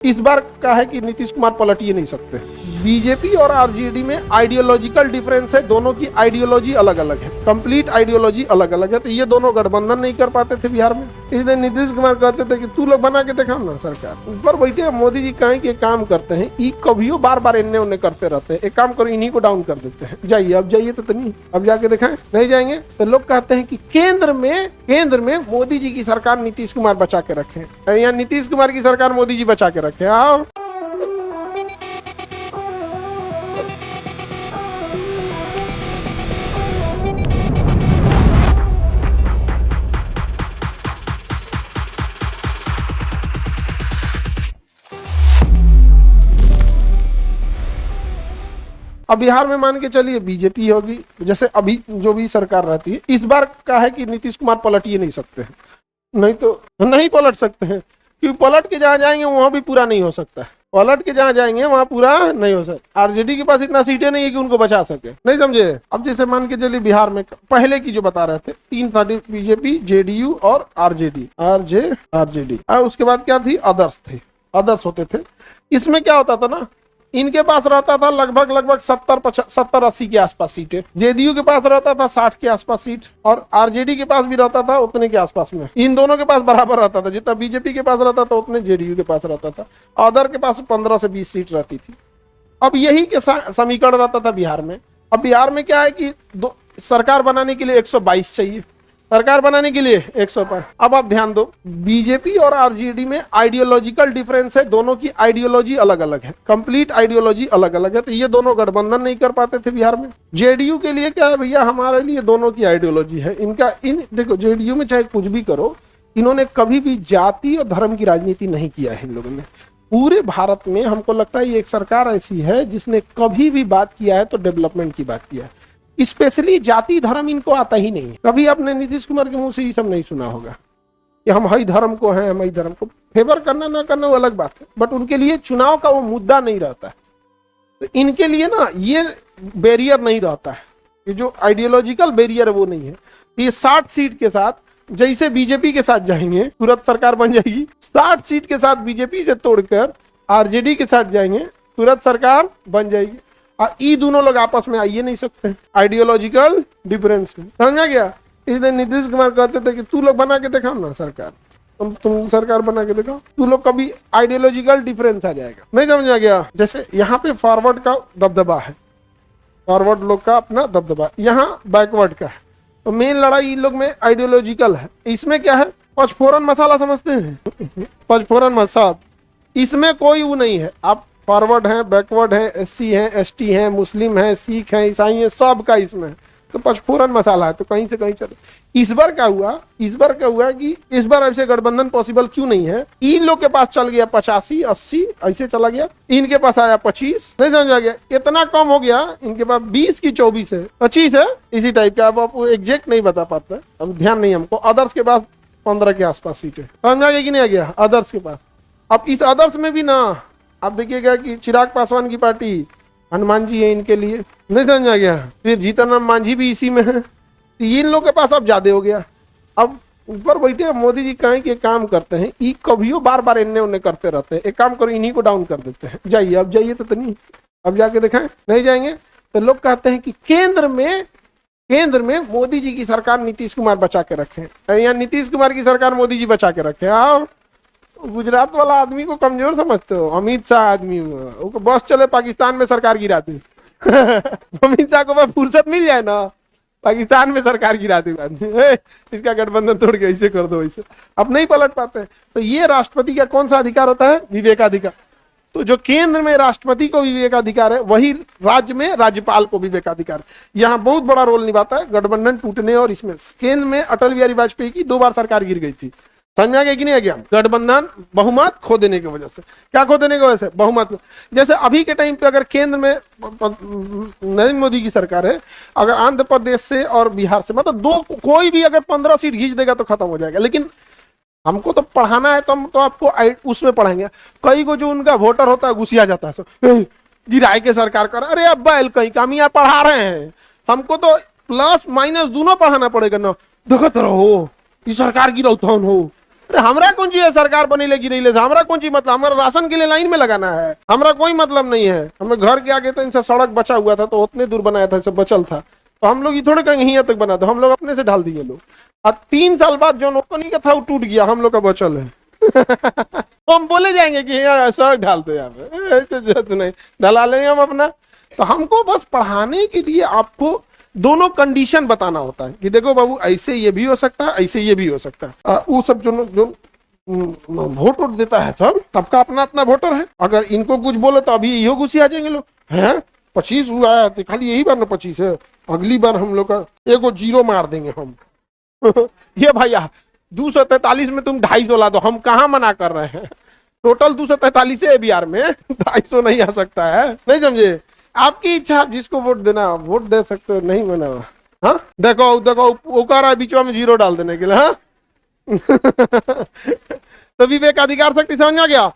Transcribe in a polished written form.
इस बार का है कि नीतीश कुमार पलट ही नहीं सकते। बीजेपी और आरजेडी में आइडियोलॉजिकल डिफरेंस है, दोनों की आइडियोलॉजी अलग अलग है, कंप्लीट आइडियोलॉजी अलग अलग है। तो ये दोनों गठबंधन नहीं कर पाते थे बिहार में, इसलिए नीतीश कुमार कहते थे कि तू लोग बना के दिखाओ ना सरकार। ऊपर बैठे मोदी जी कहें कि काम करते हैं, ई कभी बार बार इन्ने उन्ने करते रहते हैं। एक काम करो, इन्हीं को डाउन कर देते हैं, जाइए अब जाइए तो नहीं, अब जाके दिखाएं, नहीं जाएंगे तो लोग कहते हैं कि केंद्र में मोदी जी की सरकार नीतीश कुमार बचा के रखे, या नीतीश कुमार की सरकार मोदी जी बचा के रखे। आओ अब बिहार में मान के चलिए बीजेपी होगी, जैसे अभी जो भी सरकार रहती है, इस बार का है कि नीतीश कुमार पलट ही नहीं सकते हैं, नहीं तो नहीं पलट सकते हैं, क्योंकि पलट के जहां जाएंगे वहां भी पूरा नहीं हो सकता है, पलट के जहां जाएंगे वहां पूरा नहीं हो सकता। आरजेडी के पास इतना सीटें नहीं है कि उनको बचा सके, नहीं समझे। अब जैसे मान के चलिए बिहार में पहले की जो बता रहे थे, 3 पार्टी, बीजेपी, जेडीयू और आरजेडी, आरजेडी, और उसके बाद क्या थी, अदर्स थे, अदर्स होते थे। इसमें क्या होता था ना, इनके पास रहता था लगभग 70-80 के आसपास सीटें, जेडीयू के पास रहता था 60 के आसपास सीट, और आरजेडी के पास भी रहता था उतने के आसपास में। इन दोनों के पास बराबर रहता था, जितना बीजेपी के पास रहता था उतने जेडीयू के पास रहता था। अदर के पास 15 से 20 सीट रहती थी। अब यही के समीकरण रहता था बिहार में। अब बिहार में क्या है कि सरकार बनाने के लिए 122 चाहिए, सरकार बनाने के लिए 105। अब आप ध्यान दो, बीजेपी और आरजेडी में आइडियोलॉजिकल डिफरेंस है, दोनों की आइडियोलॉजी अलग अलग है, कंप्लीट आइडियोलॉजी अलग अलग है। तो ये दोनों गठबंधन नहीं कर पाते थे बिहार में। जेडीयू के लिए क्या है भैया, हमारे लिए दोनों की आइडियोलॉजी है। देखो जेडीयू में चाहे कुछ भी करो, इन्होंने कभी भी जाति और धर्म की राजनीति नहीं किया है इन लोगों ने। पूरे भारत में हमको लगता है ये एक सरकार ऐसी है जिसने कभी भी बात किया है तो डेवलपमेंट की बात किया है। स्पेशली जाति धर्म इनको आता ही नहीं है। कभी आपने नीतीश कुमार के मुंह से ये सब नहीं सुना होगा कि हम हई धर्म को हैं, हम हई धर्म को। फेवर करना ना करना वो अलग बात है, बट उनके लिए चुनाव का वो मुद्दा नहीं रहता है। तो इनके लिए ना ये बैरियर नहीं रहता है, ये जो आइडियोलॉजिकल बैरियर है वो नहीं है। ये 60 सीट के साथ जैसे बीजेपी के साथ जाएंगे तुरंत सरकार बन जाएगी, 60 सीट के साथ बीजेपी से तोड़कर आरजेडी के साथ जाएंगे तुरंत सरकार बन जाएगी। ये दोनों लोग आपस में आइए नहीं सकते, आइडियोलॉजिकल डिफरेंस है, समझा गया। इसलिए नीतीश कुमार कहते थे कि तू लोग बना के दिखाओ ना सरकार, तुम सरकार बना के दिखाओ, तू लोग कभी आइडियोलॉजिकल डिफरेंस आ जाएगा, नहीं समझा गया। जैसे यहाँ पे फॉरवर्ड का दबदबा है, फॉरवर्ड लोग का अपना दबदबा, यहाँ बैकवर्ड का है। तो मेन लड़ाई इन लोग में आइडियोलॉजिकल है। इसमें क्या है, पचफोरन मसाला समझते हैं, पचफोरन मसाला, इसमें कोई वो नहीं है। आप फॉरवर्ड है, बैकवर्ड है, एससी है, एसटी है, मुस्लिम है, सिख है, ईसाई है, सब का इसमें है। तो पचफोरन मसाला है, तो कहीं से कहीं चले। इस बार क्या हुआ कि इस बार ऐसे गठबंधन पॉसिबल क्यों नहीं है। इन लोग के पास चल गया 85-80 ऐसे चला गया, इनके पास आया 25, नहीं समझा गया, इतना कम हो गया। इनके पास 20 की 24 है, 25 है, इसी टाइप का। अब आप एग्जैक्ट नहीं बता पाते, अब ध्यान नहीं हमको। अदर्स के पास 15 के आसपास सीटें, समझा गया कि नहीं आ गया अदर्स के पास। अब इस अदर्स में भी ना आप देखिएगा कि चिराग पासवान की पार्टी, हनुमान जी है इनके लिए, नहीं समझा गया। फिर जीतन राम मांझी भी इसी में है। तो इन लोग के पास अब ज्यादा हो गया। अब ऊपर बैठे मोदी जी कहें कि काम करते हैं, ई कभी बार बार इन्ने उन्ने करते रहते हैं। एक काम करो, इन्हीं को डाउन कर देते हैं, जाइए अब जाइए तो नहीं, अब जाके दिखाएं, नहीं जाएंगे तो लोग कहते हैं कि केंद्र में मोदी जी की सरकार नीतीश कुमार बचा के रखे, या नीतीश कुमार की सरकार मोदी जी बचा के रखे। आओ, गुजरात वाला आदमी को कमजोर समझते हो, अमित शाह आदमी बस चले पाकिस्तान में सरकार गिरा दी। अमित शाह को बस फुर्सत मिल जाए ना, पाकिस्तान में सरकार गिरा दी, इसका गठबंधन तोड़ के ऐसे कर दो, ऐसे। अब नहीं पलट पाते। तो ये राष्ट्रपति का कौन सा अधिकार होता है, विवेकाधिकार। तो जो केंद्र में राष्ट्रपति को विवेकाधिकार है, वही राज्य में राज्यपाल को विवेकाधिकार है। यहाँ बहुत बड़ा रोल निभाता है गठबंधन टूटने और इसमें। केंद्र में अटल बिहारी वाजपेयी की 2 बार सरकार गिर गई थी, समझ में आ गया कि नहीं आ गया। गठबंधन बहुमत खो देने की वजह से, क्या खो देने की वजह से, बहुमत। जैसे अभी के टाइम पे अगर केंद्र में नरेंद्र मोदी की सरकार है, अगर आंध्र प्रदेश से और बिहार से, मतलब कोई भी अगर 15 सीट खींच देगा तो खत्म हो जाएगा। लेकिन हमको तो पढ़ाना है, तो हम तो आपको उसमें पढ़ाएंगे। कई को जो उनका वोटर होता है गुस्सिया जाता है, गिराए के सरकार कर, अरे अब्बा कहीं काम यहाँ पढ़ा रहे हैं, हमको तो प्लस माइनस दोनों पढ़ाना पड़ेगा ना। देखो रहो ये सरकार गिरौतान हो, अरे हमरा कौन चीज है सरकार बनेले की नहीं ले, हमरा कौन चीज मतलब, हमारा राशन के लिए लाइन में लगाना है, हमरा कोई मतलब नहीं है। हमें घर के आगे तो इनसे सड़क बचा हुआ था तो उतने दूर बनाया था, सब बचल था, तो हम लोग ये थोड़े कहीं यहाँ तक बना, तो हम लोग अपने से ढाल दिए लोग। और 3 साल बाद जो नौकरी का था वो टूट गया, हम लोग का बचल है। तो हम बोले जाएंगे कि यहाँ सड़क ढाल दो, यहाँ पे नहीं ढला लेंगे हम अपना। तो हमको बस पढ़ाने के लिए आपको दोनों कंडीशन बताना होता है कि देखो बाबू ऐसे ये भी हो सकता है, ऐसे ये भी हो सकता है। वो सब जो वोट देता है सब, सबका अपना अपना वोटर है। अगर इनको कुछ बोले तो अभी यो गुस्से आ जाएंगे लोग, हैं 25 हुआ है तो खाली यही बार ना 25 है, अगली बार हम लोग का एगो 0 मार देंगे हम। ये भैया 243 में तुम 250 ला दो, हम कहाँ मना कर रहे हैं, टोटल 243 है बिहार में, 250 नहीं आ सकता है, नहीं समझे। आपकी इच्छा, आप जिसको वोट देना वोट दे सकते हो, नहीं मना। हाँ देखो देखो वो कह रहा है बीच में 0 डाल देने के लिए, हाँ। तो विवेक अधिकार शक्ति समझ में आ गया।